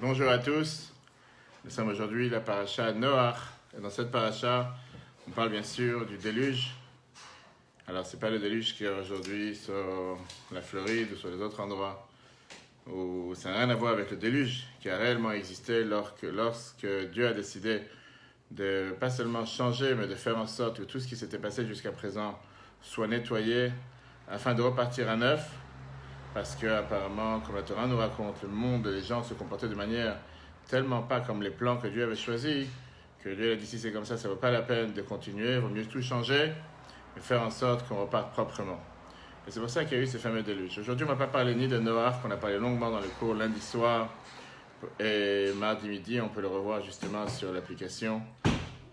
Bonjour à tous, nous sommes aujourd'hui la paracha Noach, et dans cette paracha, on parle bien sûr du déluge. Alors c'est pas le déluge qui est aujourd'hui sur la Floride ou sur les autres endroits, où ça n'a rien à voir avec le déluge qui a réellement existé lorsque Dieu a décidé de pas seulement changer, mais de faire en sorte que tout ce qui s'était passé jusqu'à présent soit nettoyé afin de repartir à neuf. Parce que apparemment, comme la Torah nous raconte, le monde, les gens se comportaient de manière tellement pas comme les plans que Dieu avait choisis, que Dieu a dit si c'est comme ça ne vaut pas la peine de continuer, il vaut mieux tout changer et faire en sorte qu'on reparte proprement. Et c'est pour ça qu'il y a eu ces fameux déluges. Aujourd'hui, on ne va pas parler ni de Noach, qu'on a parlé longuement dans le cours lundi soir, et mardi midi, on peut le revoir justement sur l'application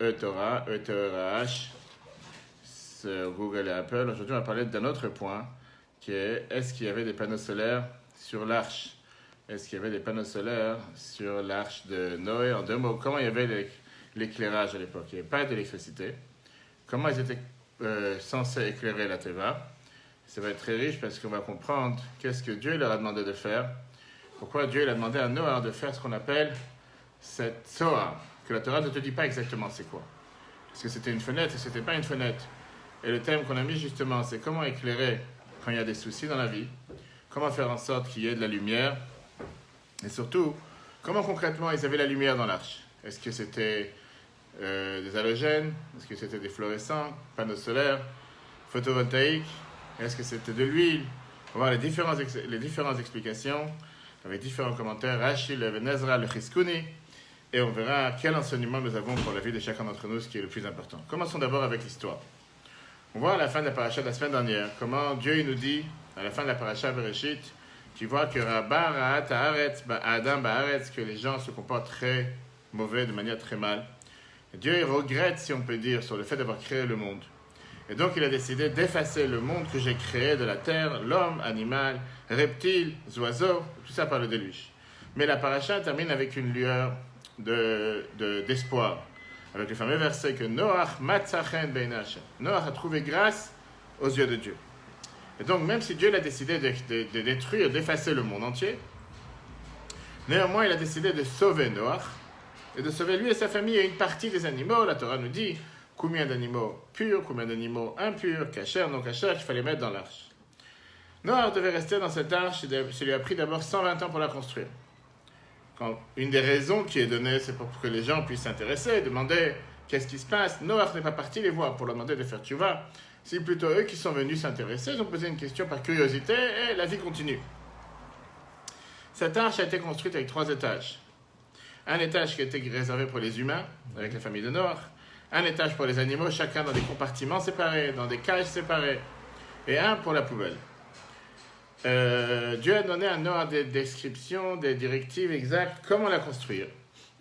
eTorah, E-T-O-R-A-H, sur Google et Apple. Aujourd'hui, on va parler d'un autre point, qui est, est-ce qu'il y avait des panneaux solaires sur l'arche? Est-ce qu'il y avait des panneaux solaires sur l'arche de Noé? En deux mots, comment il y avait l'éclairage à l'époque? Il n'y avait pas d'électricité. Comment ils étaient censés éclairer la Teva? Ça va être très riche parce qu'on va comprendre qu'est-ce que Dieu leur a demandé de faire. Pourquoi Dieu a demandé à Noé de faire ce qu'on appelle cette Tzohar, que la Torah ne te dit pas exactement c'est quoi. Est-ce que c'était une fenêtre? Est-ce que c'était pas une fenêtre? Et le thème qu'on a mis justement, c'est comment éclairer quand il y a des soucis dans la vie, comment faire en sorte qu'il y ait de la lumière, et surtout, comment concrètement ils avaient la lumière dans l'arche. Est-ce que c'était des halogènes? Est-ce que c'était des fluorescents, panneaux solaires, photovoltaïques? Est-ce que c'était de l'huile? On va voir les différentes explications, avec différents commentaires, Rashi, le Venezra, le Chizkuni, et on verra quel enseignement nous avons pour la vie de chacun d'entre nous, ce qui est le plus important. Commençons d'abord avec l'histoire. On voit à la fin de la paracha de la semaine dernière comment Dieu nous dit, à la fin de la paracha Bereshit, qu'il voit que Rabba Ra'at Haaretz Adam Ba'aretz, que les gens se comportent très mauvais, de manière très mal. Et Dieu il regrette, si on peut dire, sur le fait d'avoir créé le monde. Et donc il a décidé d'effacer le monde que j'ai créé de la terre, l'homme, animal, reptiles, oiseaux, tout ça par le déluge. Mais la paracha termine avec une lueur d'espoir. Avec le fameux verset que Noach matzachen bein Hashem. Noach a trouvé grâce aux yeux de Dieu. Et donc, même si Dieu a décidé de détruire, d'effacer le monde entier, néanmoins, il a décidé de sauver Noach et de sauver lui et sa famille et une partie des animaux. La Torah nous dit combien d'animaux purs, combien d'animaux impurs, cachers, non cachers, qu'il fallait mettre dans l'arche. Noach devait rester dans cette arche, ça lui a pris d'abord 120 ans pour la construire. Une des raisons qui est donnée, c'est pour que les gens puissent s'intéresser, demander qu'est-ce qui se passe. Noach n'est pas parti les voir pour leur demander de faire tchouva. C'est plutôt eux qui sont venus s'intéresser, ils ont posé une question par curiosité et la vie continue. Cette arche a été construite avec 3 étages. Un étage qui était réservé pour les humains, avec la famille de Noach. Un étage pour les animaux, chacun dans des compartiments séparés, dans des cages séparées. Et un pour la poubelle. Dieu a donné à Noach des descriptions, des directives exactes, comment la construire.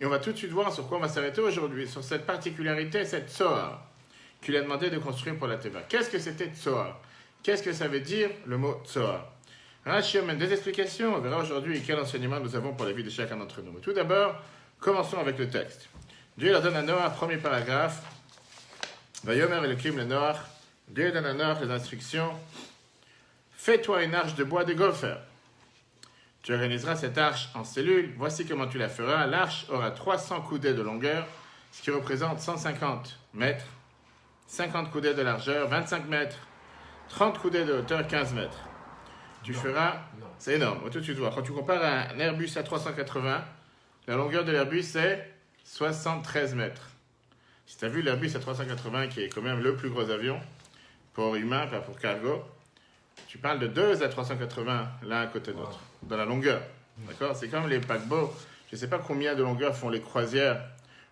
Et on va tout de suite voir sur quoi on va s'arrêter aujourd'hui, sur cette particularité, cette Tzohar, qu'il a demandé de construire pour la Teva. Qu'est-ce que c'était Tzohar? Qu'est-ce que ça veut dire le mot Tzohar? Rashi amène des explications, on verra aujourd'hui quel enseignement nous avons pour la vie de chacun d'entre nous. Mais tout d'abord, commençons avec le texte. Dieu leur donne à Noach, premier paragraphe, Vayomer Elokim le Noach, Dieu donne à Noach les instructions. Fais-toi une arche de bois de gopher. Tu organiseras cette arche en cellules. Voici comment tu la feras. L'arche aura 300 coudées de longueur, ce qui représente 150 mètres, 50 coudées de largeur, 25 mètres, 30 coudées de hauteur, 15 mètres. Tu feras... C'est énorme. Tout de suite, voir. Quand tu compares un Airbus A380, la longueur de l'Airbus est 73 mètres. Si tu as vu l'Airbus A380, qui est quand même le plus gros avion, pour humain, pas pour cargo, tu parles de 2 A380 l'un à côté de l'autre, dans la longueur. D'accord? C'est comme les paquebots. Je ne sais pas combien de longueur font les croisières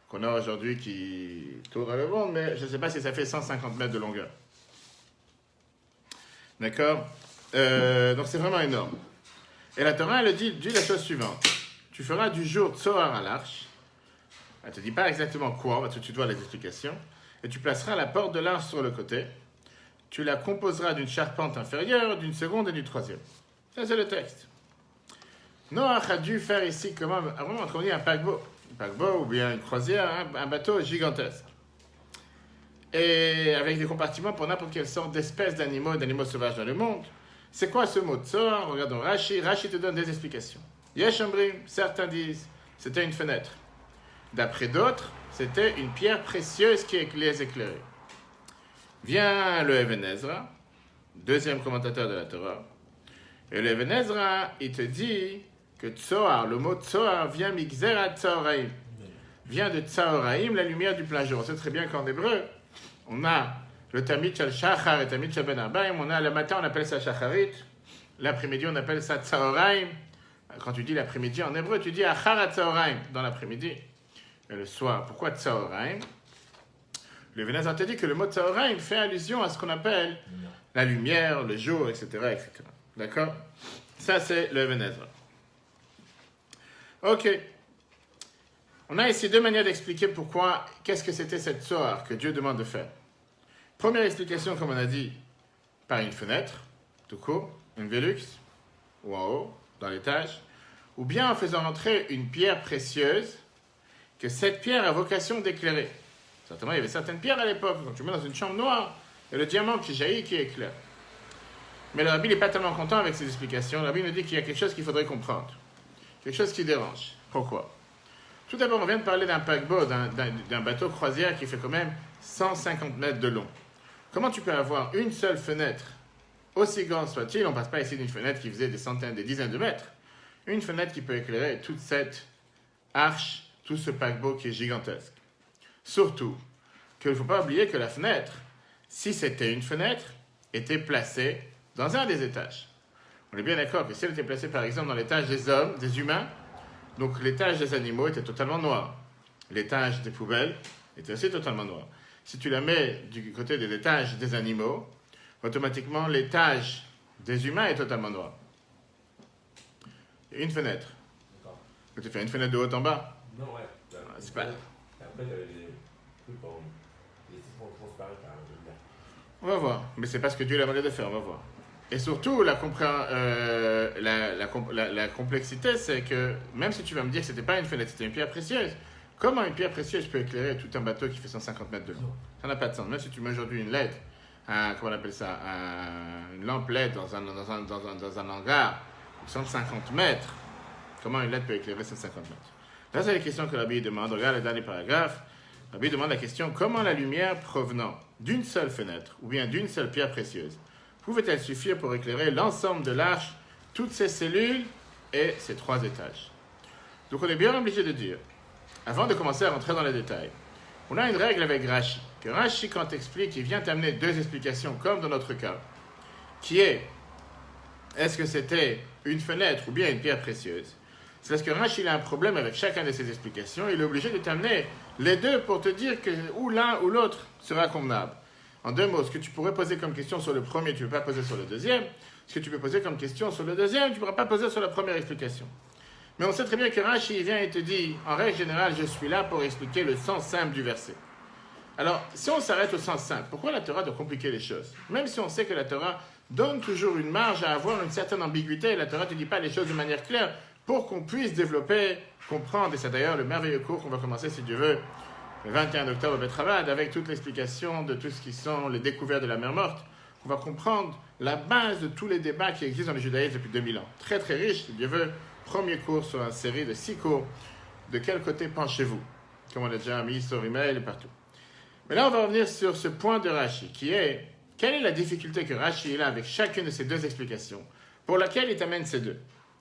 qu'on a aujourd'hui qui tournent le monde, mais je ne sais pas si ça fait 150 mètres de longueur. D'accord? Donc c'est vraiment énorme. Et la Torah, elle dit la chose suivante. Tu feras du jour Tzohar à l'arche. Elle ne te dit pas exactement quoi, on va tout de suite voir les explications. Et tu placeras la porte de l'arche sur le côté. Tu la composeras d'une charpente inférieure, d'une seconde et d'une troisième. Ça, c'est le texte. Noach a dû faire ici, vraiment un paquebot. Un paquebot ou bien une croisière, un bateau gigantesque. Et avec des compartiments pour n'importe quelle sorte d'espèces d'animaux sauvages dans le monde. C'est quoi ce mot Tzohar? Regardons Rashi te donne des explications. Yesh Omrim, certains disent, c'était une fenêtre. D'après d'autres, c'était une pierre précieuse qui les éclairait. Vient le Even Ezra, deuxième commentateur de la Torah. Et le Even Ezra, il te dit que Tzohar, le mot Tzohar vient Mixera Tzoharaim. Vient de Tzoharaim, la lumière du plein jour. On sait très bien qu'en hébreu, on a le Tamid Shal Shachar et Tamid Shal Ben Arbaim. On a le matin, on appelle ça Shacharit. L'après-midi, on appelle ça Tzoharaim. Quand tu dis l'après-midi en hébreu, tu dis Achar Tzoharaim dans l'après-midi. Et le soir, pourquoi Tzoharaim? Le Even Ezra te dit que le mot Tzoharaim fait allusion à ce qu'on appelle la lumière, le jour, etc. etc. D'accord? Ça, c'est le Even Ezra. Ok. On a ici deux manières d'expliquer pourquoi, qu'est-ce que c'était cette Tzohar que Dieu demande de faire. Première explication, comme on a dit, par une fenêtre, tout court, une Velux, ou en haut, dans l'étage, ou bien en faisant entrer une pierre précieuse, que cette pierre a vocation d'éclairer. Certainement, il y avait certaines pierres à l'époque, quand tu mets dans une chambre noire, il y a le diamant qui jaillit, qui éclaire. Mais le rabbi n'est pas tellement content avec ces explications. Le rabbi nous dit qu'il y a quelque chose qu'il faudrait comprendre. Quelque chose qui dérange. Pourquoi? Tout d'abord, on vient de parler d'un paquebot, d'un bateau croisière qui fait quand même 150 mètres de long. Comment tu peux avoir une seule fenêtre, aussi grande soit-il, on ne passe pas ici d'une fenêtre qui faisait des centaines, des dizaines de mètres, une fenêtre qui peut éclairer toute cette arche, tout ce paquebot qui est gigantesque. Surtout qu'il ne faut pas oublier que la fenêtre, si c'était une fenêtre, était placée dans un des étages. On est bien d'accord que si elle était placée par exemple dans l'étage des hommes, des humains, donc l'étage des animaux était totalement noir. L'étage des poubelles était aussi totalement noir. Si tu la mets du côté de l'étage des animaux, automatiquement l'étage des humains est totalement noir. Et une fenêtre. D'accord. Tu fais une fenêtre de haut en bas. Non, ouais. C'est pas... Après, il y avait des trucs en. Des citons transparents, On va voir. Mais c'est pas ce que Dieu l'a demandé de faire, on va voir. Et surtout, la complexité, c'est que même si tu vas me dire que c'était pas une fenêtre, c'était une pierre précieuse, comment une pierre précieuse peut éclairer tout un bateau qui fait 150 mètres de long? Ça n'a pas de sens. Même si tu mets aujourd'hui une LED, comment on appelle ça, une lampe LED dans un hangar, 150 mètres, comment une LED peut éclairer 150 mètres? Là, c'est la question que Rabbi demande. Regarde le dernier paragraphe. Rabbi demande la question, comment la lumière provenant d'une seule fenêtre ou bien d'une seule pierre précieuse pouvait-elle suffire pour éclairer l'ensemble de l'arche, toutes ses cellules et ses 3 étages? Donc on est bien obligé de dire, avant de commencer à rentrer dans les détails, on a une règle avec Rashi, que Rashi quand explique, il vient t'amener 2 explications comme dans notre cas, qui est, est-ce que c'était une fenêtre ou bien une pierre précieuse? C'est parce que Rashi il a un problème avec chacun de ses explications, il est obligé de t'amener les deux pour te dire que ou l'un ou l'autre sera convenable. En 2 mots, ce que tu pourrais poser comme question sur le premier, tu ne peux pas poser sur le deuxième. Ce que tu peux poser comme question sur le deuxième, tu ne pourras pas poser sur la première explication. Mais on sait très bien que Rashi vient et te dit, en règle générale, je suis là pour expliquer le sens simple du verset. Alors, si on s'arrête au sens simple, pourquoi la Torah doit compliquer les choses? Même si on sait que la Torah donne toujours une marge à avoir une certaine ambiguïté, la Torah ne te dit pas les choses de manière claire pour qu'on puisse développer, comprendre. Et c'est d'ailleurs le merveilleux cours qu'on va commencer, si Dieu veut, le 21 octobre à Betravad, avec toute l'explication de tout ce qui sont les découvertes de la mer morte. On va comprendre la base de tous les débats qui existent dans le judaïsme depuis 2000 ans. Très très riche, si Dieu veut, premier cours sur une série de 6 cours. De quel côté penchez-vous? Comme on l'a déjà mis sur email et partout. Mais là, on va revenir sur ce point de Rashi, qui est, quelle est la difficulté que Rashi a avec chacune de ces 2 explications, pour laquelle il t'amène ces 2.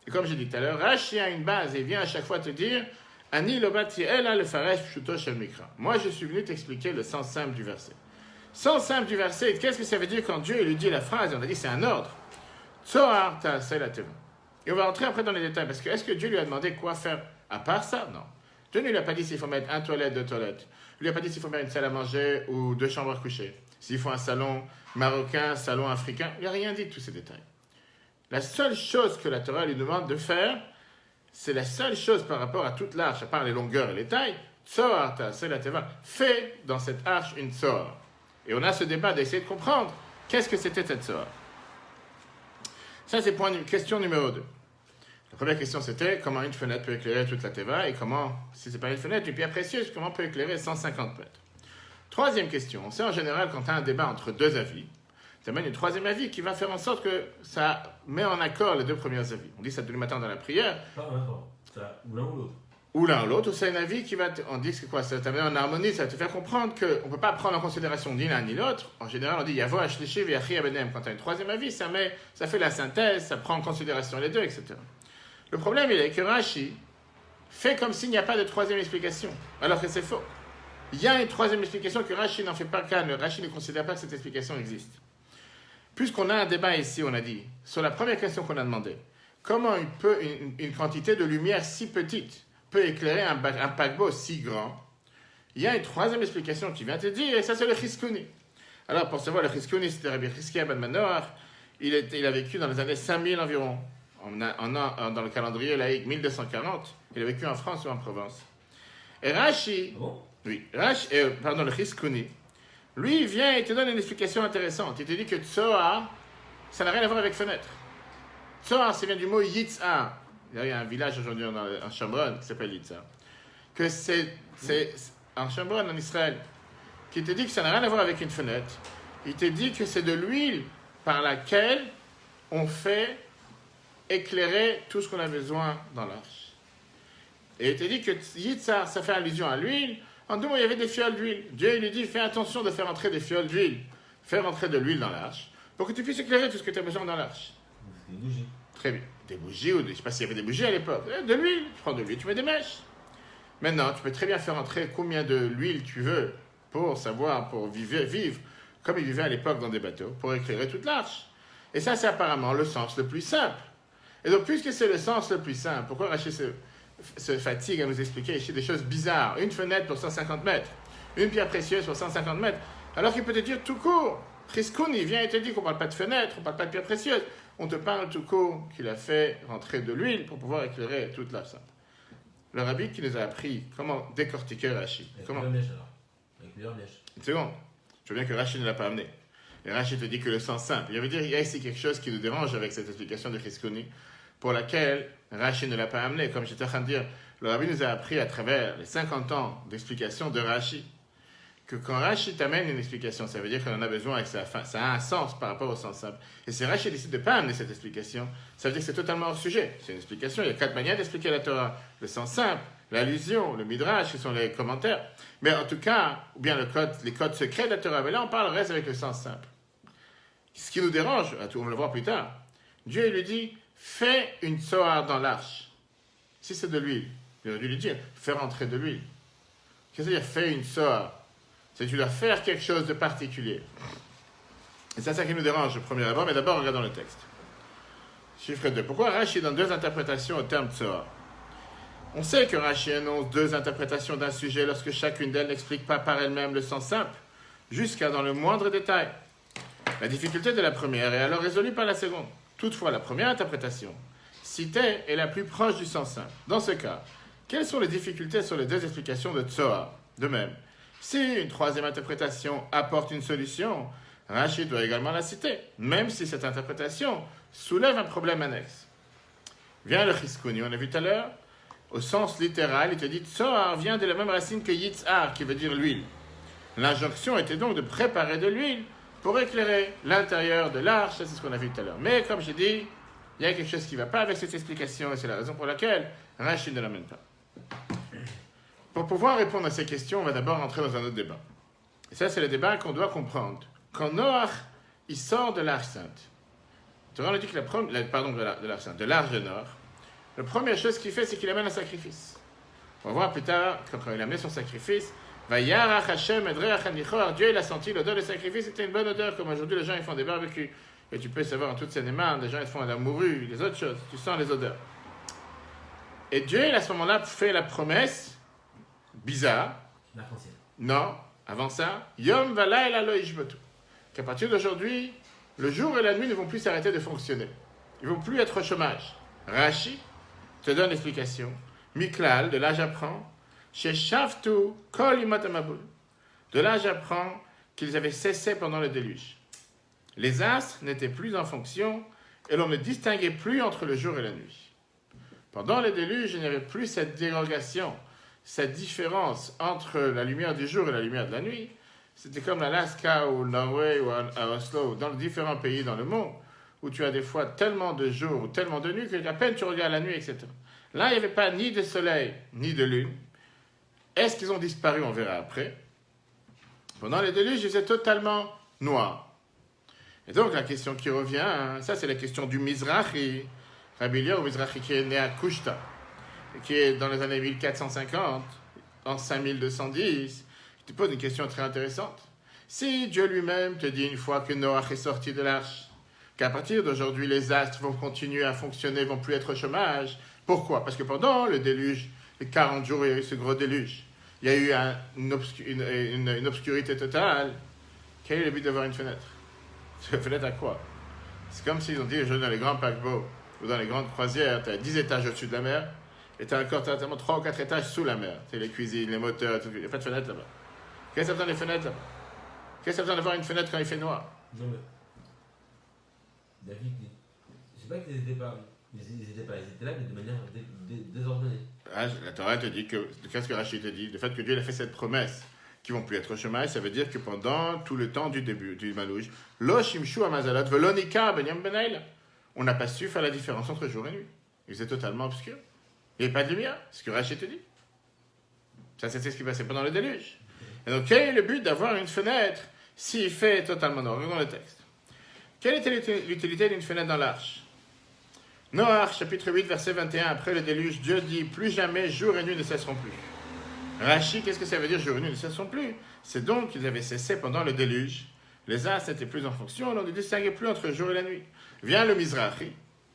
Et comme j'ai dit tout à l'heure, Rashi a une base et vient à chaque fois te dire, Ani lobati ela le faresh pshuto shel mikra. Moi, je suis venu t'expliquer le sens simple du verset. Sens simple du verset, qu'est-ce que ça veut dire quand Dieu lui dit la phrase? On a dit c'est un ordre. Tzohar ta'aseh la teva. Et on va rentrer après dans les détails, parce que est-ce que Dieu lui a demandé quoi faire à part ça? Non. Dieu ne lui a pas dit s'il faut mettre 1 toilette, 2 toilettes. Il lui a pas dit s'il faut mettre une salle à manger ou 2 chambres à coucher. S'il faut un salon marocain, salon africain. Il n'a rien dit de tous ces détails. La seule chose que la Torah lui demande de faire, c'est la seule chose par rapport à toute l'arche, à part les longueurs et les tailles, Tzohar ta'aseh la teva. Fais dans cette arche une Tzohar. Et on a ce débat d'essayer de comprendre qu'est-ce que c'était cette Tzohar. Ça, c'est question numéro 2. La première question, c'était comment une fenêtre peut éclairer toute la Teva et comment, si ce n'est pas une fenêtre, une pierre précieuse, comment peut éclairer 150 mètres. Troisième question. On sait en général, quand tu as un débat entre 2 avis, tu amènes une troisième avis qui va faire en sorte que ça met en accord les 2 premiers avis. On dit ça tous les matins dans la prière. Pas maintenant. Ça, ou l'un ou l'autre. ou l'un ou l'autre, ou c'est un avis qui va, on dit que c'est quoi, ça va t'amener en harmonie, ça va te faire comprendre qu'on ne peut pas prendre en considération ni l'un ni l'autre. En général, on dit Yavo Ashlishi V'Yachi Abenem. Quand tu as un troisième avis, ça fait la synthèse, ça prend en considération les deux, etc. Le problème, il est que Rashi fait comme s'il n'y a pas de troisième explication, alors que c'est faux. Il y a une troisième explication que Rashi n'en fait pas cas, Rashi ne considère pas que cette explication existe. Puisqu'on a un débat ici, on a dit, sur la première question qu'on a demandé, comment une quantité de lumière si petite peut éclairer un paquebot si grand? Il y a une troisième explication qui vient te dire, et ça c'est le Chizkuni. Alors pour savoir, le Chizkuni, c'était Rabbi Chizkiah ben Manoach, il a vécu dans les années 5000 environ, dans le calendrier laïque 1240, il a vécu en France ou en Provence. Et Rashi, le Chizkuni, lui, il vient et te donne une explication intéressante. Il te dit que Tzohar, ça n'a rien à voir avec fenêtre. Tzohar, ça vient du mot Yitzhar. Il y a un village aujourd'hui en Shomron qui s'appelle Yitzhar. Que c'est en Shomron, en Israël, qui te dit que ça n'a rien à voir avec une fenêtre. Il te dit que c'est de l'huile par laquelle on fait éclairer tout ce qu'on a besoin dans l'arche. Et il te dit que Yitzhar, ça fait allusion à l'huile. En deux mots, il y avait des fioles d'huile. Dieu lui dit, fais attention de faire entrer des fioles d'huile. Fais rentrer de l'huile dans l'arche, pour que tu puisses éclairer tout ce que tu as besoin dans l'arche. Des bougies. Très bien. Des bougies, ou je ne sais pas s'il y avait des bougies à l'époque. De l'huile. Tu prends de l'huile, tu mets des mèches. Maintenant, tu peux très bien faire entrer combien de l'huile tu veux pour savoir, pour vivre comme ils vivaient à l'époque dans des bateaux, pour éclairer toute l'arche. Et ça, c'est apparemment le sens le plus simple. Et donc, puisque c'est le sens le plus simple, pourquoi Rachid se fatigue à nous expliquer ici des choses bizarres? Une fenêtre pour 150 mètres, une pierre précieuse pour 150 mètres, alors qu'il peut te dire tout court. Chizkuni vient et te dit qu'on ne parle pas de fenêtre, on ne parle pas de pierre précieuse, on te parle tout court qu'il a fait rentrer de l'huile pour pouvoir éclairer toute la sainte. Le rabbi qui nous a appris comment décortiquer Rashi. Comment? Avec plusieurs mèches alors. Avec plusieurs mèches. Une seconde. Je veux bien que Rashi ne l'a pas amené. Et Rashi te dit que le sens simple. Il veut dire qu'il y a ici quelque chose qui nous dérange avec cette explication de Chizkuni, pour laquelle Rashi ne l'a pas amené. Comme j'étais en train de dire, le rabbi nous a appris à travers les 50 ans d'explication de Rashi, que quand Rashi t'amène une explication, ça veut dire qu'on en a besoin et que ça a un sens par rapport au sens simple. Et si Rashi décide de ne pas amener cette explication, ça veut dire que c'est totalement hors sujet. C'est une explication, il y a 4 manières d'expliquer la Torah. Le sens simple, l'allusion, le midrash, qui sont les commentaires. Mais en tout cas, ou bien les codes secrets de la Torah. Mais là, on parle reste avec le sens simple. Ce qui nous dérange, on va le voir plus tard, Dieu lui dit, fais une tzohar dans l'arche. Si c'est de l'huile, il aurait dû lui dire, fais rentrer de l'huile. Qu'est-ce que ça veut dire, fais une tzohar? C'est que tu dois faire quelque chose de particulier. Et c'est ça qui nous dérange, au premier abord, mais d'abord, regardons le texte. Chiffre 2. Pourquoi Rashi donne deux interprétations au terme tzohar? On sait que Rashi annonce deux interprétations d'un sujet lorsque chacune d'elles n'explique pas par elle-même le sens simple, jusqu'à dans le moindre détail. La difficulté de la première est alors résolue par la seconde. Toutefois, la première interprétation, citée, est la plus proche du sens simple. Dans ce cas, quelles sont les difficultés sur les deux explications de tzohar? De même, si une troisième interprétation apporte une solution, Rashi doit également la citer, même si cette interprétation soulève un problème annexe. Vient le Chizkuni, on a vu tout à l'heure, au sens littéral, il te dit Tzohar vient de la même racine que Yitzhar, qui veut dire l'huile. L'injonction était donc de préparer de l'huile pour éclairer l'intérieur de l'arche, c'est ce qu'on a vu tout à l'heure. Mais comme j'ai dit, il y a quelque chose qui ne va pas avec cette explication, et c'est la raison pour laquelle Rashi ne l'amène pas. Pour pouvoir répondre à ces questions, on va d'abord entrer dans un autre débat. Et ça, c'est le débat qu'on doit comprendre. Quand Noach, il sort de l'arche sainte, tu vois, on dit que de l'arche de Noach, la première chose qu'il fait, c'est qu'il amène un sacrifice. On va voir plus tard, quand il amène son sacrifice, Vayarach Hashem edreach hanichor, Dieu il a senti l'odeur du sacrifice, c'était une bonne odeur, comme aujourd'hui les gens ils font des barbecues. Et tu peux savoir en toute Seine-et-Marne, les gens ils font de la morue, les autres choses, tu sens les odeurs. Et Dieu, à ce moment-là, fait la promesse, bizarre, non, avant ça, Yom Valayla lo ishbotu, qu'à partir d'aujourd'hui, le jour et la nuit ne vont plus s'arrêter de fonctionner. Ils ne vont plus être au chômage. Rashi te donne l'explication. Miklal, de là j'apprends, chez Shaftu Kol Imot Hamabul. De là j'apprends qu'ils avaient cessé pendant le déluge. Les astres n'étaient plus en fonction et l'on ne distinguait plus entre le jour et la nuit. Pendant le déluge, il n'y avait plus cette dérogation, cette différence entre la lumière du jour et la lumière de la nuit. C'était comme l'Alaska ou le Norway ou à Oslo, dans les différents pays dans le monde, où tu as des fois tellement de jours ou tellement de nuits qu'à peine tu regardes la nuit, etc. Là, il n'y avait pas ni de soleil, ni de lune. Est-ce qu'ils ont disparu? On verra après. Pendant le déluge, il faisait totalement noir. Et donc, la question qui revient, hein, ça c'est la question du Mizrahi. Rabbi Eliyahu Mizrahi qui est né à Kushta, qui est dans les années 1450, en 5210. Je te pose une question très intéressante. Si Dieu lui-même te dit une fois que Noach est sorti de l'arche, qu'à partir d'aujourd'hui, les astres vont continuer à fonctionner, vont plus être au chômage, pourquoi? Parce que pendant le déluge, les 40 jours, il y a eu ce gros déluge. Il y a eu une obscurité totale. Quel est le but d'avoir une fenêtre? Une fenêtre à quoi? C'est comme s'ils ont dit, dans les grands paquebots ou dans les grandes croisières, tu as 10 étages au-dessus de la mer et tu as encore totalement 3 ou 4 étages sous la mer. C'est les cuisines, les moteurs, tout. Il n'y a pas de fenêtre là-bas. Qu'est-ce que ça besoin des fenêtres là-bas? Qu'est-ce que ça besoin d'avoir une fenêtre quand il fait noir? Non mais. David, je sais pas qu'ils étaient pas. Ils étaient là, mais de manière désordonnée. Ah, la Torah te dit que. Qu'est-ce que Rachid te dit? Le fait que Dieu a fait cette promesse qu'ils vont plus être au chômage, ça veut dire que pendant tout le temps du début du Malouj, Lo Shimshu Amazalot, Velonika Benyam Benail, on n'a pas su faire la différence entre jour et nuit. Il faisait totalement obscur. Il n'y avait pas de lumière, c'est ce que Rachid te dit. Ça, c'était ce qui passait pendant le déluge. Et donc, quel est le but d'avoir une fenêtre s'il fait totalement noir? Regardons le texte. Quelle était l'utilité d'une fenêtre dans l'arche? Noach, chapitre 8, verset 21, après le déluge, Dieu dit, plus jamais jour et nuit ne cesseront plus. Rachi, qu'est-ce que ça veut dire jour et nuit ne cesseront plus? C'est donc qu'ils avaient cessé pendant le déluge. Les astres n'étaient plus en fonction, on ne distinguait plus entre le jour et la nuit. Vient le Mizrahi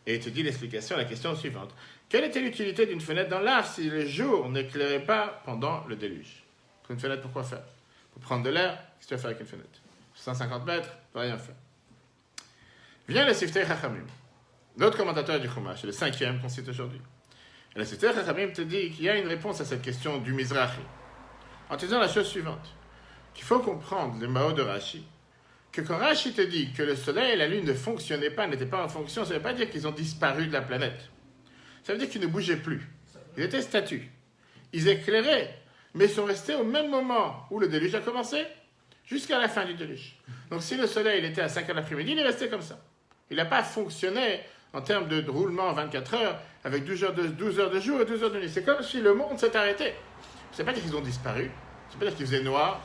et te dit l'explication à la question suivante. Quelle était l'utilité d'une fenêtre dans l'arche si le jour n'éclairait pas pendant le déluge? Une fenêtre, pourquoi faire? Pour prendre de l'air, qu'est-ce que tu vas faire avec une fenêtre? 150 mètres, tu vas rien faire. Vient le Siftei Chachamim, l'autre commentateur du Chumash, c'est le 5e qu'on cite aujourd'hui. Et le Siftei Chachamim te dit qu'il y a une réponse à cette question du Mizrahi, en te disant la chose suivante, qu'il faut comprendre le Mao de Rashi, que quand Rashi te dit que le soleil et la lune ne fonctionnaient pas, n'étaient pas en fonction, ça ne veut pas dire qu'ils ont disparu de la planète. Ça veut dire qu'ils ne bougeaient plus. Ils étaient status. Ils éclairaient, mais ils sont restés au même moment où le déluge a commencé, jusqu'à la fin du déluge. Donc si le soleil il était à 5 heures l'après-midi, il est resté comme ça. Il n'a pas fonctionné en termes de roulement en 24 heures, avec 12 heures de jour et 12 heures de nuit. C'est comme si le monde s'est arrêté. Ça ne veut pas dire qu'ils ont disparu, ça veut pas dire qu'il faisait noir.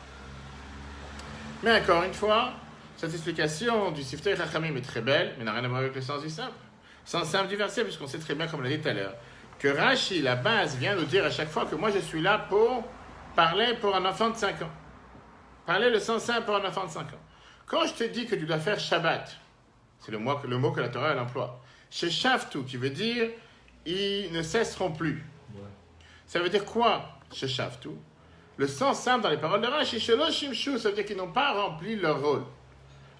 Mais encore une fois, cette explication du Siftei Chachamim est très belle, mais n'a rien à voir avec le sens du simple. Sens simple du verset, puisqu'on sait très bien, comme on l'a dit tout à l'heure, que Rashi, la base, vient nous dire à chaque fois que moi je suis là pour parler pour un enfant de 5 ans. Parler le sens simple pour un enfant de 5 ans. Quand je te dis que tu dois faire Shabbat, c'est le mot que la Torah elle emploie, chez Shavtu, qui veut dire ils ne cesseront plus. Ouais. Ça veut dire quoi, chez Shavtu? Le sens simple dans les paroles de Rashi, chez Lo Shimshu, ça veut dire qu'ils n'ont pas rempli leur rôle.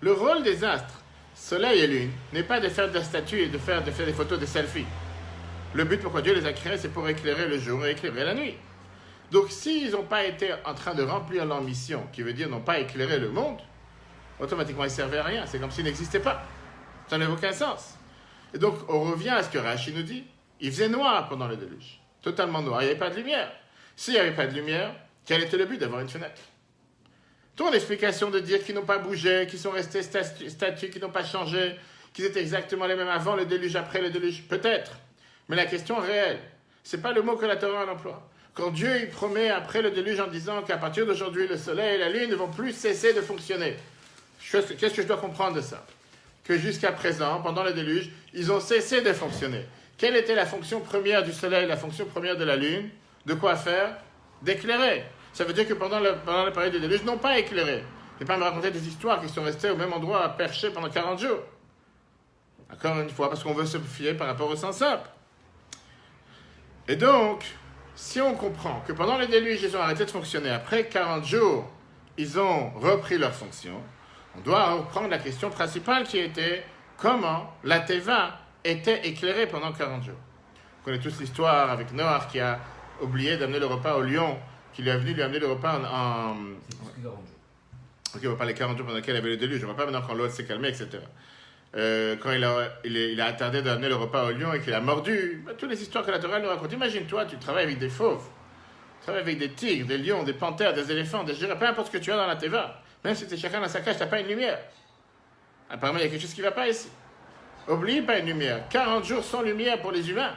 Le rôle des astres, soleil et lune, n'est pas de faire des statues et de faire des photos, des selfies. Le but pourquoi Dieu les a créés, c'est pour éclairer le jour et éclairer la nuit. Donc s'ils n'ont pas été en train de remplir leur mission, qui veut dire n'ont pas éclairé le monde, automatiquement ils ne servaient à rien. C'est comme s'ils n'existaient pas. Ça n'a aucun sens. Et donc on revient à ce que Rashi nous dit. Il faisait noir pendant le déluge. Totalement noir. Il n'y avait pas de lumière. S'il n'y avait pas de lumière, quel était le but d'avoir une fenêtre? Ton explication de dire qu'ils n'ont pas bougé, qu'ils sont restés statues, qu'ils n'ont pas changé, qu'ils étaient exactement les mêmes avant le déluge, après le déluge, peut-être. Mais la question réelle, ce n'est pas le mot que la Torah emploie. Quand Dieu il promet après le déluge en disant qu'à partir d'aujourd'hui, le soleil et la lune ne vont plus cesser de fonctionner. Qu'est-ce que je dois comprendre de ça? Que jusqu'à présent, pendant le déluge, ils ont cessé de fonctionner. Quelle était la fonction première du soleil, la fonction première de la lune? De quoi faire? D'éclairer. Ça veut dire que pendant la période du déluge, ils n'ont pas éclairé. Et pas me raconter des histoires qui sont restées au même endroit à percher pendant 40 jours. Encore une fois, parce qu'on veut se fier par rapport au sens simple. Et donc, si on comprend que pendant le déluge, ils ont arrêté de fonctionner, après 40 jours, ils ont repris leur fonction, on doit reprendre la question principale qui était comment la Teva était éclairée pendant 40 jours. Vous connaissez tous l'histoire avec Noach qui a oublié d'amener le repas au lion, qui lui est venu lui amener le repas en... C'est 40 jours. Ok, on va parler 40 jours pendant lesquels il y avait le déluge, on ne va pas maintenant quand l'autre s'est calmé, etc. Quand il a attardé d'amener le repas au lion et qu'il a mordu, toutes les histoires que la Torah nous raconte. Imagine-toi, tu travailles avec des fauves, tu travailles avec des tigres, des lions, des panthères, des éléphants, des girafes, peu importe ce que tu as dans la Teva. Même si tu es chacun dans sa cage, tu n'as pas une lumière. Apparemment, il y a quelque chose qui ne va pas ici. Oublie pas une lumière. 40 jours sans lumière pour les humains.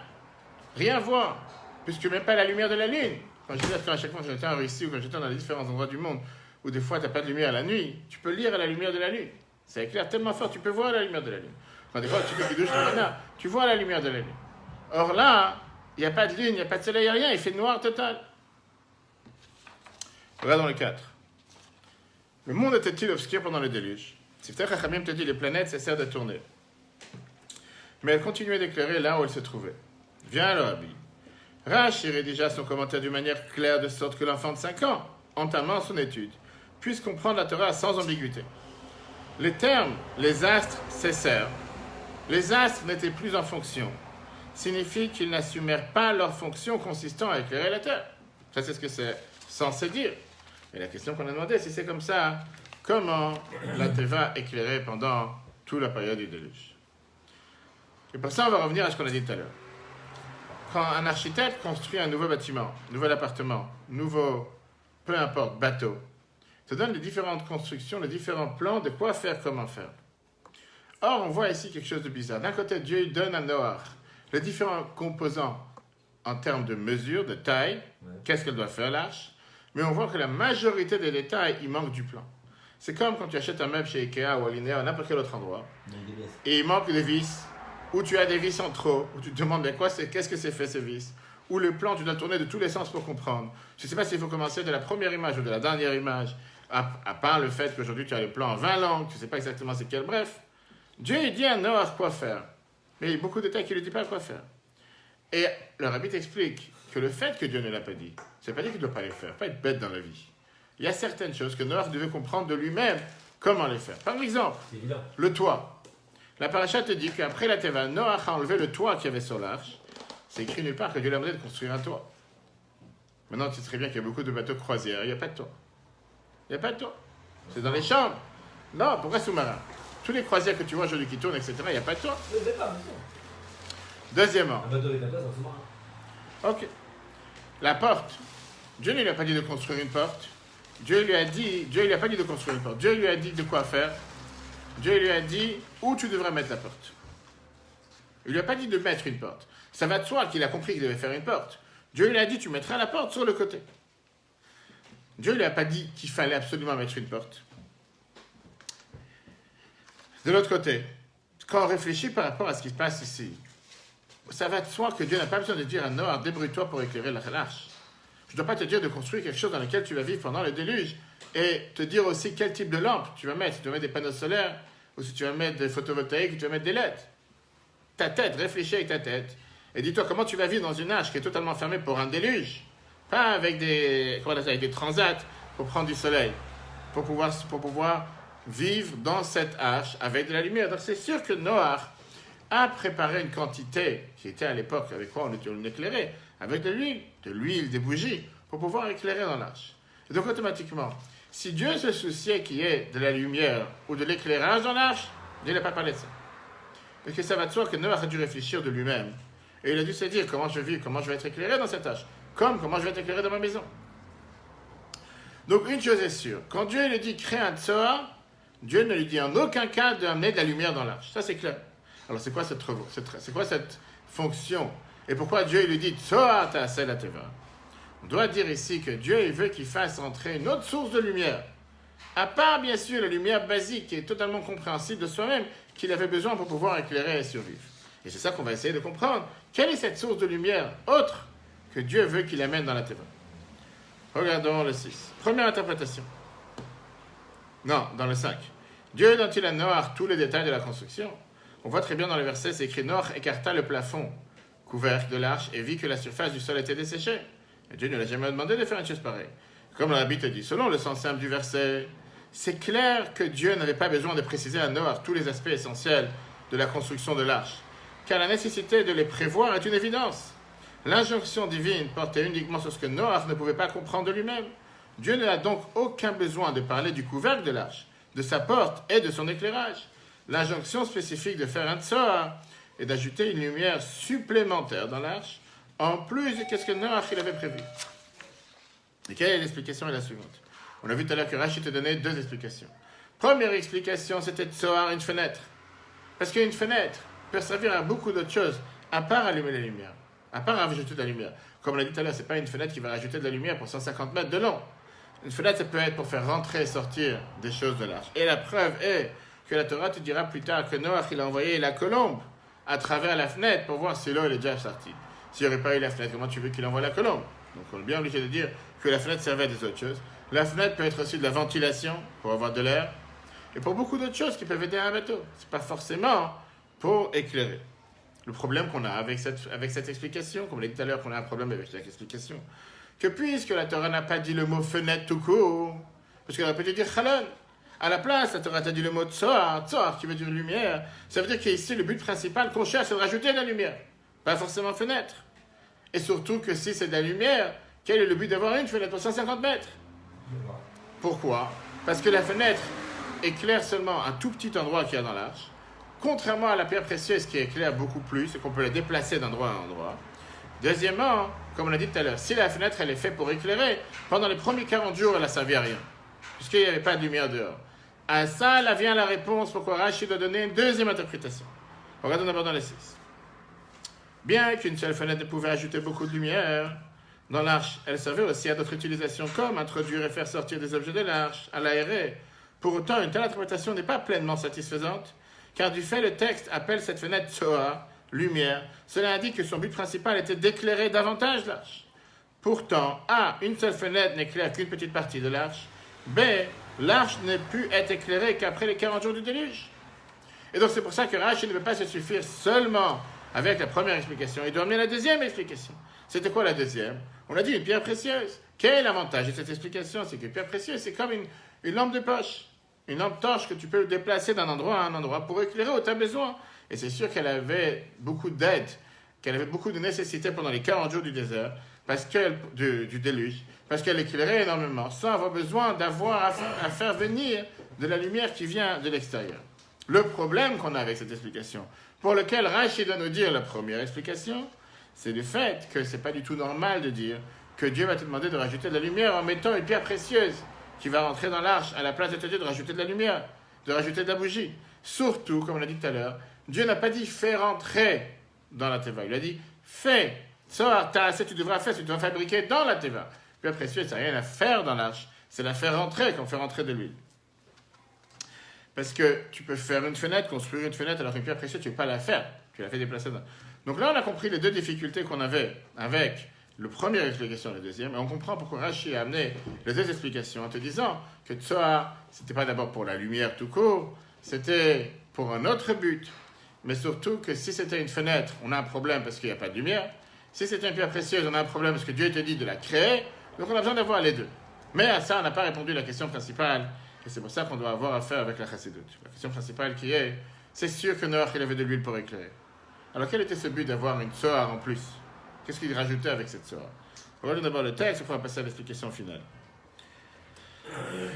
rien voir, puisque même pas la lumière de la lune. Quand à chaque fois que j'étais en Russie ou quand j'étais dans les différents endroits du monde où des fois tu n'as pas de lumière la nuit, tu peux lire à la lumière de la lune. Ça éclaire tellement fort, tu peux voir la lumière de la lune. Quand des fois tu fais du douche, tu vois la lumière de la lune. Or là, il n'y a pas de lune, il n'y a pas de soleil, il n'y a rien, il fait noir total. Regardons le 4. Le monde était-il obscur pendant le déluge? C'est peut-être Chachamim te dit les planètes cessèrent de tourner. Mais elles continuaient d'éclairer là où elles se trouvaient. Viens le Rabbi. Rashi rédigea son commentaire d'une manière claire de sorte que l'enfant de 5 ans, entamant son étude, puisse comprendre la Torah sans ambiguïté. Les termes, les astres cessèrent. Les astres n'étaient plus en fonction. Signifie qu'ils n'assumèrent pas leur fonction consistant à éclairer la terre. Ça, c'est ce que c'est censé dire. Mais la question qu'on a demandé, si c'est comme ça, comment la Teva éclairait pendant toute la période du déluge? Et pour ça, on va revenir à ce qu'on a dit tout à l'heure. Quand un architecte construit un nouveau bâtiment, nouvel appartement, nouveau, peu importe, bateau, il te donne les différentes constructions, les différents plans de quoi faire, comment faire. Or, on voit ici quelque chose de bizarre. D'un côté, Dieu donne à Noach les différents composants en termes de mesure, de taille, qu'est-ce qu'elle doit faire l'arche, mais on voit que la majorité des détails, il manque du plan. C'est comme quand tu achètes un meuble chez Ikea ou à Linéa ou n'importe quel autre endroit, et il manque des vis, ou tu as des vis en trop, ou tu te demandes mais qu'est-ce que c'est fait ces vis, ou le plan, tu dois tourner de tous les sens pour comprendre. Je ne sais pas s'il faut commencer de la première image ou de la dernière image, à part le fait qu'aujourd'hui tu as le plan en 20 langues, tu ne sais pas exactement c'est quel, bref. Dieu il dit à Noach quoi faire, mais il y a beaucoup de détails qui ne lui disent pas quoi faire. Et le Rabbi t'explique que le fait que Dieu ne l'a pas dit, c'est pas dire qu'il ne doit pas les faire, pas être bête dans la vie. Il y a certaines choses que Noach devait comprendre de lui-même comment les faire. Par exemple, le toit. La paracha te dit qu'après la Teva, Noach a enlevé le toit qu'il y avait sur l'arche. C'est écrit nulle part que Dieu l'a demandé de construire un toit. Maintenant, tu sais très bien qu'il y a beaucoup de bateaux croisières, il n'y a pas de toit. Il n'y a pas de toit. C'est dans les chambres. Non, pourquoi sous-marin? Tous les croisières que tu vois aujourd'hui qui tournent, etc., il n'y a pas de toit. Deuxièmement. Un bateau avec la place, un sous-marin. Ok. La porte. Dieu ne lui a pas dit de construire une porte. Dieu lui a pas dit de construire une porte. Dieu lui a dit de quoi faire. Dieu lui a dit où tu devrais mettre la porte. Il lui a pas dit de mettre une porte. Ça va de soi qu'il a compris qu'il devait faire une porte. Dieu lui a dit tu mettras la porte sur le côté. Dieu lui a pas dit qu'il fallait absolument mettre une porte. De l'autre côté, quand on réfléchit par rapport à ce qui se passe ici, ça va de soi que Dieu n'a pas besoin de dire à Noah débrouille-toi pour éclairer l'arche. Je ne dois pas te dire de construire quelque chose dans lequel tu vas vivre pendant le déluge et te dire aussi quel type de lampe tu vas mettre. Si tu vas mettre des panneaux solaires ou si tu vas mettre des photovoltaïques ou tu vas mettre des LED. Ta tête, réfléchis avec ta tête et dis-toi comment tu vas vivre dans une arche qui est totalement fermée pour un déluge. Pas avec avec des transats pour prendre du soleil, pour pouvoir vivre dans cette arche avec de la lumière. Donc c'est sûr que Noach a préparé une quantité qui était à l'époque avec quoi on éclairait, avec de l'huile, des bougies, pour pouvoir éclairer dans l'arche. Et donc automatiquement, si Dieu se souciait qu'il y ait de la lumière ou de l'éclairage dans l'arche, Dieu n'a pas parlé de ça. Parce que ça va de soi que Noach a dû réfléchir de lui-même. Et il a dû se dire comment je vis, comment je vais être éclairé dans cette arche, comme comment je vais être éclairé dans ma maison. Donc une chose est sûre, quand Dieu lui dit crée un tzohar, Dieu ne lui dit en aucun cas d'amener de la lumière dans l'arche. Ça c'est clair. Alors c'est quoi cette fonction? Et pourquoi Dieu lui dit tzohar ta'aseh la teva? On doit dire ici que Dieu il veut qu'il fasse entrer une autre source de lumière. À part bien sûr la lumière basique qui est totalement compréhensible de soi-même, qu'il avait besoin pour pouvoir éclairer et survivre. Et c'est ça qu'on va essayer de comprendre. Quelle est cette source de lumière autre que Dieu veut qu'il amène dans la teva? Regardons le 6. Première interprétation. Non, dans le 5. Dieu donne-t-il à Noach tous les détails de la construction? On voit très bien dans le verset, c'est écrit Noach écarta le plafond couvercle de l'arche et vit que la surface du sol était desséchée. Et Dieu ne l'a jamais demandé de faire une chose pareille. Comme la Bible dit, selon le sens simple du verset, c'est clair que Dieu n'avait pas besoin de préciser à Noach tous les aspects essentiels de la construction de l'arche, car la nécessité de les prévoir est une évidence. L'injonction divine portait uniquement sur ce que Noach ne pouvait pas comprendre de lui-même. Dieu n'a donc aucun besoin de parler du couvercle de l'arche, de sa porte et de son éclairage. L'injonction spécifique de faire un tzohar est d'ajouter une lumière supplémentaire dans l'arche, en plus de ce que Noach il avait prévu. Et quelle est l'explication est la suivante. On a vu tout à l'heure que Rashi te donnait deux explications. Première explication, c'était tzohar, une fenêtre. Parce qu'une fenêtre peut servir à beaucoup d'autres choses, à part allumer la lumière. à part rajouter de la lumière. Comme on l'a dit tout à l'heure, ce n'est pas une fenêtre qui va rajouter de la lumière pour 150 mètres de long. Une fenêtre, ça peut être pour faire rentrer et sortir des choses de l'arche. Et la preuve est que la Torah te dira plus tard que Noach, il a envoyé la colombe à travers la fenêtre pour voir si l'eau est déjà sortie. S'il n'y aurait pas eu la fenêtre, comment tu veux qu'il envoie la colombe? Donc on est bien obligé de dire que la fenêtre servait à des autres choses. La fenêtre peut être aussi de la ventilation pour avoir de l'air et pour beaucoup d'autres choses qui peuvent aider un bateau. Ce n'est pas forcément pour éclairer. Le problème qu'on a avec cette explication, comme on l'a dit tout à l'heure qu'on a un problème avec cette explication, que puisque la Torah n'a pas dit le mot fenêtre tout court, parce qu'elle aurait pu dire chalon, à la place, la Torah a dit le mot tsoar, tsoar qui veut dire lumière, ça veut dire qu'ici le but principal qu'on cherche c'est de rajouter de la lumière, pas forcément fenêtre. Et surtout que si c'est de la lumière, quel est le but d'avoir une fenêtre pour 150 mètres? Pourquoi? Parce que la fenêtre éclaire seulement un tout petit endroit qu'il y a dans l'arche, contrairement à la pierre précieuse qui éclaire beaucoup plus et qu'on peut la déplacer d'endroit à endroit. Deuxièmement, comme on l'a dit tout à l'heure, si la fenêtre elle est faite pour éclairer, pendant les premiers 40 jours elle n'a servi à rien, puisqu'il n'y avait pas de lumière dehors. À ça, là vient la réponse pourquoi Rashi doit donner une deuxième interprétation. Regardons d'abord dans les 6. Bien qu'une seule fenêtre pouvait ajouter beaucoup de lumière, dans l'arche, elle servait aussi à d'autres utilisations comme introduire et faire sortir des objets de l'arche, à l'aérer. Pour autant, une telle interprétation n'est pas pleinement satisfaisante, car du fait, le texte appelle cette fenêtre Tsoa, lumière. Cela indique que son but principal était d'éclairer davantage l'arche. Pourtant, A, une seule fenêtre n'éclaire qu'une petite partie de l'arche. B, l'arche ne put être éclairée qu'après les 40 jours du déluge. Et donc c'est pour ça que Rashi ne peut pas se suffire seulement avec la première explication. Il doit amener la deuxième explication. C'était quoi la deuxième? On a dit une pierre précieuse. Quel est l'avantage de cette explication? C'est qu'une pierre précieuse, c'est comme une lampe de poche. Une lampe torche que tu peux déplacer d'un endroit à un endroit pour éclairer où tu as besoin. Et c'est sûr qu'elle avait beaucoup d'aide, qu'elle avait beaucoup de nécessité pendant les 40 jours du désert, du déluge, parce qu'elle éclairait énormément, sans avoir besoin d'avoir à faire venir de la lumière qui vient de l'extérieur. Le problème qu'on a avec cette explication, pour lequel Rashi doit nous dire la première explication, c'est le fait que ce n'est pas du tout normal de dire que Dieu va te demander de rajouter de la lumière en mettant une pierre précieuse qui va rentrer dans l'arche, à la place de te dire de rajouter de la lumière, de rajouter de la bougie. Surtout, comme on l'a dit tout à l'heure, Dieu n'a pas dit fais rentrer dans la teva. Il a dit fais. Ça, tu devras faire, tu devras fabriquer dans la teva. Pierre précieuse, ça n'a rien à faire dans l'arche. C'est la faire rentrer quand on fait rentrer de l'huile. Parce que tu peux faire une fenêtre, construire une fenêtre, alors qu'une pierre précieuse, tu ne peux pas la faire. Tu la fais déplacer. Donc là, on a compris les deux difficultés qu'on avait avec le première explication et la deuxième. Et on comprend pourquoi Rashi a amené les deux explications en te disant que Tsoa, ce n'était pas d'abord pour la lumière tout court, c'était pour un autre but. Mais surtout que si c'était une fenêtre, on a un problème parce qu'il n'y a pas de lumière. Si c'était une pierre précieuse, on a un problème parce que Dieu te dit de la créer. Donc on a besoin d'avoir les deux. Mais à ça, on n'a pas répondu à la question principale. Et c'est pour ça qu'on doit avoir affaire avec la chassidut. La question principale qui est, c'est sûr que Noach il avait de l'huile pour éclairer. Alors quel était ce but d'avoir une tsoar en plus? Qu'est-ce qu'il rajoutait avec cette tsoar? Regardons d'abord le texte, on va passer à l'explication finale.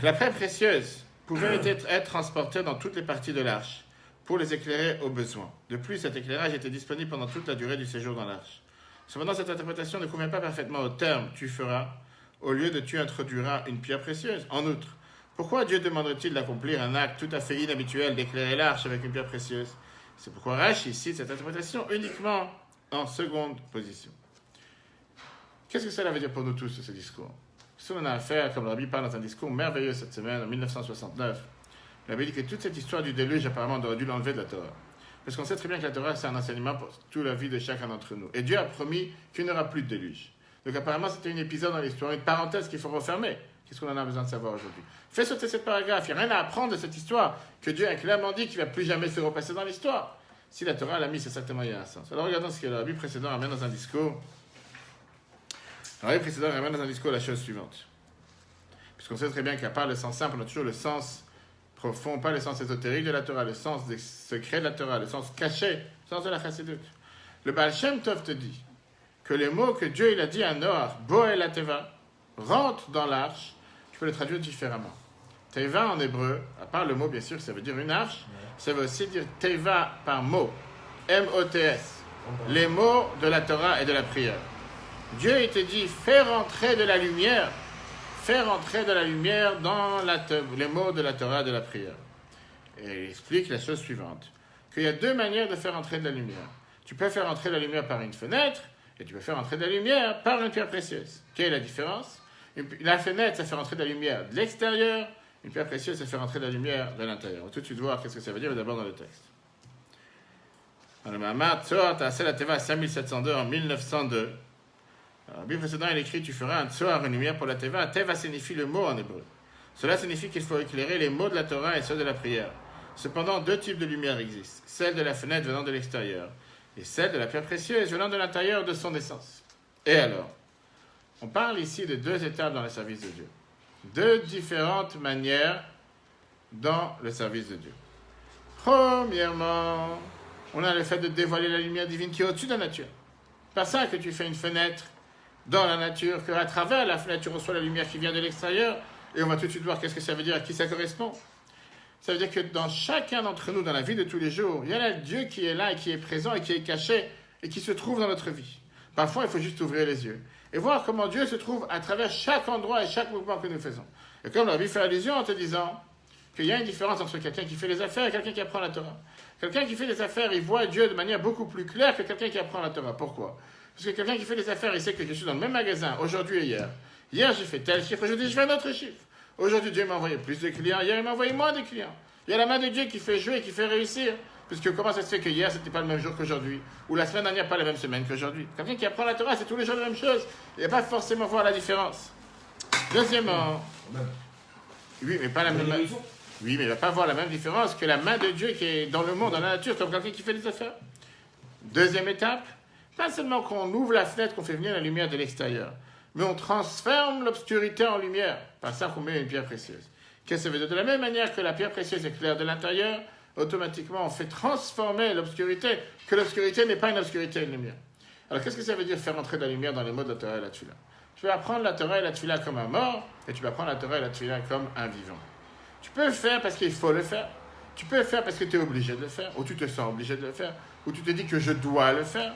La pierre précieuse pouvait être transportée dans toutes les parties de l'arche pour les éclairer au besoin. De plus, cet éclairage était disponible pendant toute la durée du séjour dans l'arche. Cependant, cette interprétation ne convient pas parfaitement au terme « tu feras » au lieu de « tu introduiras une pierre précieuse ». En outre, pourquoi Dieu demanderait-il d'accomplir un acte tout à fait inhabituel d'éclairer l'arche avec une pierre précieuse? C'est pourquoi Rashi cite cette interprétation uniquement en seconde position. Qu'est-ce que cela veut dire pour nous tous, ce discours? Si on a affaire, comme le Rabbi parle dans un discours merveilleux cette semaine, en 1969, le Rabbi dit que toute cette histoire du déluge, apparemment, on aurait dû l'enlever de la Torah. Parce qu'on sait très bien que la Torah, c'est un enseignement pour toute la vie de chacun d'entre nous. Et Dieu a promis qu'il n'y aura plus de déluge. Donc apparemment, c'était un épisode dans l'histoire, une parenthèse qu'il faut refermer. Qu'est-ce qu'on en a besoin de savoir aujourd'hui? Fais sauter cette paragraphe, il n'y a rien à apprendre de cette histoire, que Dieu a clairement dit qu'il ne va plus jamais se repasser dans l'histoire. Si la Torah l'a mis, c'est certainement il y a un sens. Alors regardons ce que le Rabbi précédent ramène dans un discours. Le Rabbi précédent ramène dans un discours la chose suivante. Puisqu'on sait très bien qu'à part le sens simple, on a toujours le sens profond, pas le sens ésotérique de la Torah, le sens des secrets de la Torah, le sens caché, le sens de la chassidut. Le Baal Shem Tov te dit que les mots que Dieu il a dit à Noach, Bo et la Teva, rentrent dans l'arche, tu peux le traduire différemment. Teva en hébreu, à part le mot bien sûr, ça veut dire une arche, ça veut aussi dire Teva par mot, M-O-T-S, les mots de la Torah et de la prière. Dieu il te dit, fais rentrer de la lumière dans les mots de la Torah et de la prière. Et il explique la chose suivante, qu'il y a deux manières de faire entrer de la lumière. Tu peux faire entrer la lumière par une fenêtre, Et tu peux faire entrer de la lumière par une pierre précieuse. Quelle est la différence? La fenêtre, ça fait rentrer de la lumière de l'extérieur. Une pierre précieuse, ça fait rentrer de la lumière de l'intérieur. On va tout de suite voir qu'est-ce que ça veut dire, mais d'abord dans le texte. Dans le Mahamar, Tzohar Ta'aseh la Teva 5702 en 1902. Alors, le livre précédent, il écrit: tu feras un Tzohar, une lumière pour la Teva. Teva signifie le mot en hébreu. Cela signifie qu'il faut éclairer les mots de la Torah et ceux de la prière. Cependant, deux types de lumière existent. Celle de la fenêtre venant de l'extérieur et celle de la pierre précieuse venant de l'intérieur de son essence. Et alors, on parle ici de deux étapes dans le service de Dieu. Deux différentes manières dans le service de Dieu. Premièrement, on a le fait de dévoiler la lumière divine qui est au-dessus de la nature. Pas ça que tu fais une fenêtre dans la nature, qu'à travers la fenêtre, tu reçois la lumière qui vient de l'extérieur, et on va tout de suite voir qu'est-ce que ça veut dire, à qui ça correspond. Ça veut dire que dans chacun d'entre nous, dans la vie de tous les jours, il y a là Dieu qui est là et qui est présent et qui est caché et qui se trouve dans notre vie. Parfois, il faut juste ouvrir les yeux et voir comment Dieu se trouve à travers chaque endroit et chaque mouvement que nous faisons. Et comme la Bible fait allusion en te disant qu'il y a une différence entre quelqu'un qui fait les affaires et quelqu'un qui apprend la Torah. Quelqu'un qui fait les affaires, il voit Dieu de manière beaucoup plus claire que quelqu'un qui apprend la Torah. Pourquoi? Parce que quelqu'un qui fait les affaires, il sait que je suis dans le même magasin aujourd'hui et hier. Hier, j'ai fait tel chiffre, aujourd'hui, je fais un autre chiffre. Aujourd'hui, Dieu m'a envoyé plus de clients, hier, il m'a envoyé moins de clients. Il y a la main de Dieu qui fait jouer, qui fait réussir. Puisque comment ça se fait que hier, c'était pas le même jour qu'aujourd'hui, ou la semaine dernière, pas la même semaine qu'aujourd'hui? Quelqu'un qui apprend la Torah, c'est tous les jours la même chose. Il n'y a pas forcément voir la différence. Deuxièmement, oui, mais pas la même. Oui, mais il ne va pas voir la même différence que la main de Dieu qui est dans le monde, dans la nature, comme quelqu'un qui fait des affaires. Deuxième étape, pas seulement qu'on ouvre la fenêtre, qu'on fait venir la lumière de l'extérieur, mais on transforme l'obscurité en lumière, par ça qu'on met une pierre précieuse. Qu'est-ce que ça veut dire? De la même manière que la pierre précieuse éclaire de l'intérieur, automatiquement on fait transformer l'obscurité, que l'obscurité n'est pas une obscurité, une lumière. Alors qu'est-ce que ça veut dire faire entrer de la lumière dans les mots de la Torah et la Tfila? Tu peux apprendre la Torah et la Tfila comme un mort, et tu peux apprendre la Torah et la Tfila comme un vivant. Tu peux le faire parce qu'il faut le faire. Tu peux le faire parce que tu es obligé de le faire, ou tu te sens obligé de le faire, ou tu te dis que je dois le faire.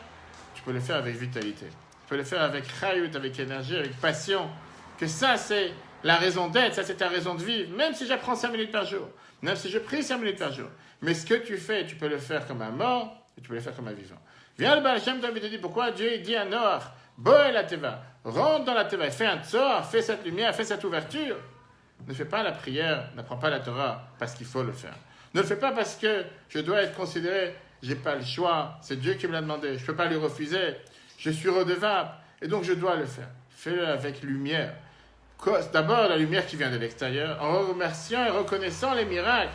Tu peux le faire avec vitalité. Tu peux le faire avec chayut, avec énergie, avec passion. Que ça, c'est la raison d'être, ça, c'est ta raison de vivre. Même si j'apprends 5 minutes par jour, même si je prie 5 minutes par jour. Mais ce que tu fais, tu peux le faire comme un mort, et tu peux le faire comme un vivant. Viens le Baal Shem Tov et te dit pourquoi Dieu dit à Noach, Boé la Teva, rentre dans la Teva, fais un tsor, fais cette lumière, fais cette ouverture. Ne fais pas la prière, n'apprends pas la Torah parce qu'il faut le faire. Ne le fais pas parce que je dois être considéré, j'ai pas le choix, c'est Dieu qui me l'a demandé, je peux pas lui refuser, je suis redevable, et donc je dois le faire. Fais-le avec lumière. D'abord la lumière qui vient de l'extérieur, en remerciant et reconnaissant les miracles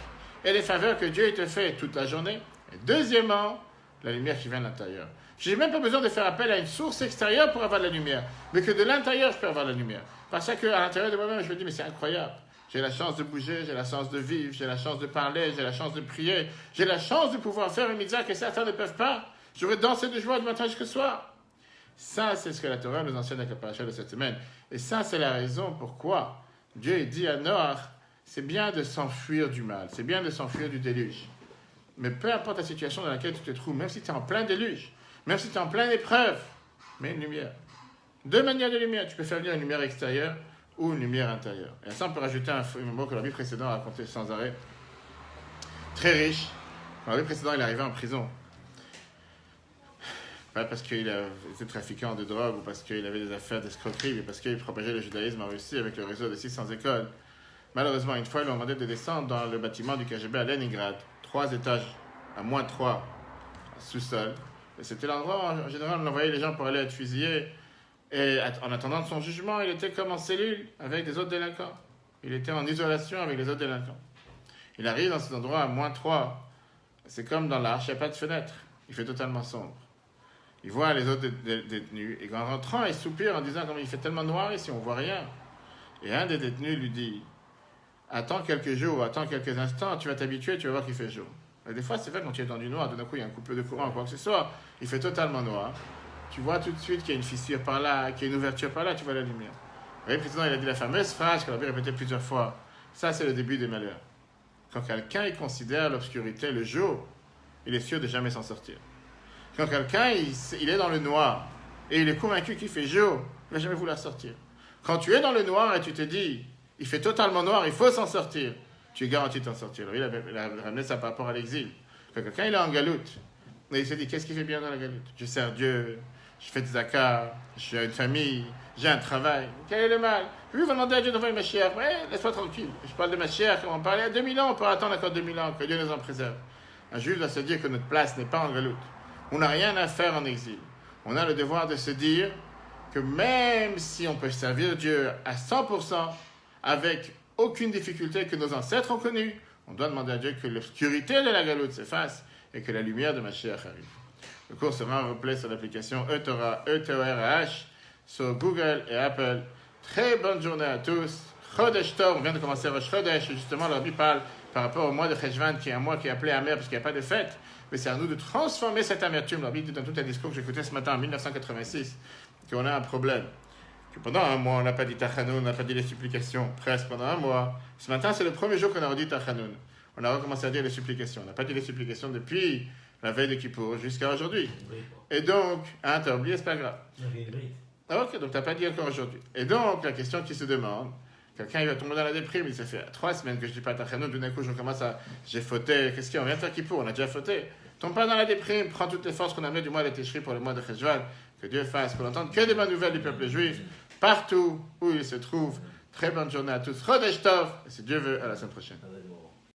et les faveurs que Dieu te fait toute la journée. Et deuxièmement, la lumière qui vient de l'intérieur. Je n'ai même pas besoin de faire appel à une source extérieure pour avoir de la lumière, mais que de l'intérieur, je peux avoir de la lumière. Parce qu'à l'intérieur de moi-même, je me dis, mais c'est incroyable. J'ai la chance de bouger, j'ai la chance de vivre, j'ai la chance de parler, j'ai la chance de prier, j'ai la chance de pouvoir faire une mitzvah que certains ne peuvent pas. Je vais danser de joie du matin jusqu'au soir. Ça, c'est ce que la Torah nous enseigne avec la paracha de cette semaine. Et ça, c'est la raison pourquoi Dieu dit à Noach, c'est bien de s'enfuir du mal, c'est bien de s'enfuir du déluge. Mais peu importe la situation dans laquelle tu te trouves, même si tu es en plein déluge, même si tu es en pleine épreuve, mets une lumière. Deux manières de lumière. Tu peux faire venir une lumière extérieure ou une lumière intérieure. Et à ça, on peut rajouter un mot que la vie précédente a raconté sans arrêt. Très riche. Dans la vie précédente, il est arrivé en prison. Pas parce qu'il était trafiquant de drogue ou parce qu'il avait des affaires d'escroquerie, mais parce qu'il propageait le judaïsme en Russie avec le réseau de 600 écoles. Malheureusement, une fois, ils lui ont demandé de descendre dans le bâtiment du KGB à Leningrad. 3 étages, à moins 3, sous-sol. Et c'était l'endroit, en général, on envoyait les gens pour aller être fusillés. Et en attendant son jugement, il était comme en cellule avec des autres délinquants. Il était en isolation avec les autres délinquants. Il arrive dans cet endroit à moins 3. C'est comme dans l'arche, il n'y a pas de fenêtre. Il fait totalement sombre. Il voit les autres détenus. Et en rentrant, il soupire en disant comme il fait tellement noir ici, on ne voit rien. Et un des détenus lui dit, attends quelques jours, attends quelques instants, tu vas t'habituer, tu vas voir qu'il fait jour. Et des fois, c'est vrai, quand tu es dans du noir, tout d'un coup, il y a un coupure de courant ou quoi que ce soit, il fait totalement noir. Tu vois tout de suite qu'il y a une fissure par là, qu'il y a une ouverture par là, tu vois la lumière. Vous voyez, le président, il a dit la fameuse phrase qu'il avait répétée plusieurs fois. Ça, c'est le début des malheurs. Quand quelqu'un, il considère l'obscurité le jour, il est sûr de jamais s'en sortir. Quand quelqu'un, il est dans le noir, et il est convaincu qu'il fait jour, il ne va jamais vouloir sortir. Quand tu es dans le noir et tu te dis, il fait totalement noir, il faut s'en sortir, tu es garanti de t'en sortir. Il a ramené ça par rapport à l'exil. Quand quelqu'un il est en galoute, et il se dit, qu'est-ce qui fait bien dans la galoute? Je sers Dieu, je fais des zakars, je suis à une famille, j'ai un travail. Quel est le mal? Lui va demander à Dieu d'envoyer Mashiach. Mais laisse-moi tranquille. Je parle de Mashiach, on parlait à 2000 ans, on peut attendre encore 2000 ans, que Dieu nous en préserve. Un juif doit se dire que notre place n'est pas en galoute. On n'a rien à faire en exil. On a le devoir de se dire que même si on peut servir Dieu à 100%, avec aucune difficulté que nos ancêtres ont connue, on doit demander à Dieu que l'obscurité de la galoute s'efface et que la lumière de Mashiach arrive. Le cours sera en replay sur l'application eTorah, E-T-O-R-A-H, sur Google et Apple. Très bonne journée à tous. Chodesh Tov, on vient de commencer Rosh Chodesh, et justement, le Rabbi parle par rapport au mois de Cheshvan, qui est un mois qui est appelé amer parce qu'il n'y a pas de fête. Mais c'est à nous de transformer cette amertume. Le Rabbi dit dans tout un discours que j'écoutais ce matin en 1986, qu'on a un problème. Que pendant un mois, on n'a pas dit Tachanoun, on n'a pas dit les supplications, presque pendant un mois. Ce matin, c'est le premier jour qu'on a redit Tachanoun. On a recommencé à dire les supplications. On n'a pas dit les supplications depuis la veille de Kippour jusqu'à aujourd'hui. Et donc, hein, t'as oublié, c'est pas grave. Ok, donc t'as pas dit encore aujourd'hui. Et donc, la question qui se demande, quelqu'un il va tomber dans la déprime, il s'est fait 3 semaines que je dis pas Tachanoun, d'un coup je commence à, j'ai fauté, qu'est-ce qu'il y a, on vient de faire Kippour, on a déjà fauté. Tombe pas dans la déprime, prends toutes les forces qu'on a mis du mois de Tishri pour le mois de Cheshvan, que Dieu fasse, qu'on n'entende que des bonnes nouvelles du peuple juif, partout où il se trouve. Très bonne journée à tous. Chodesh Tov, et si Dieu veut, à la semaine prochaine.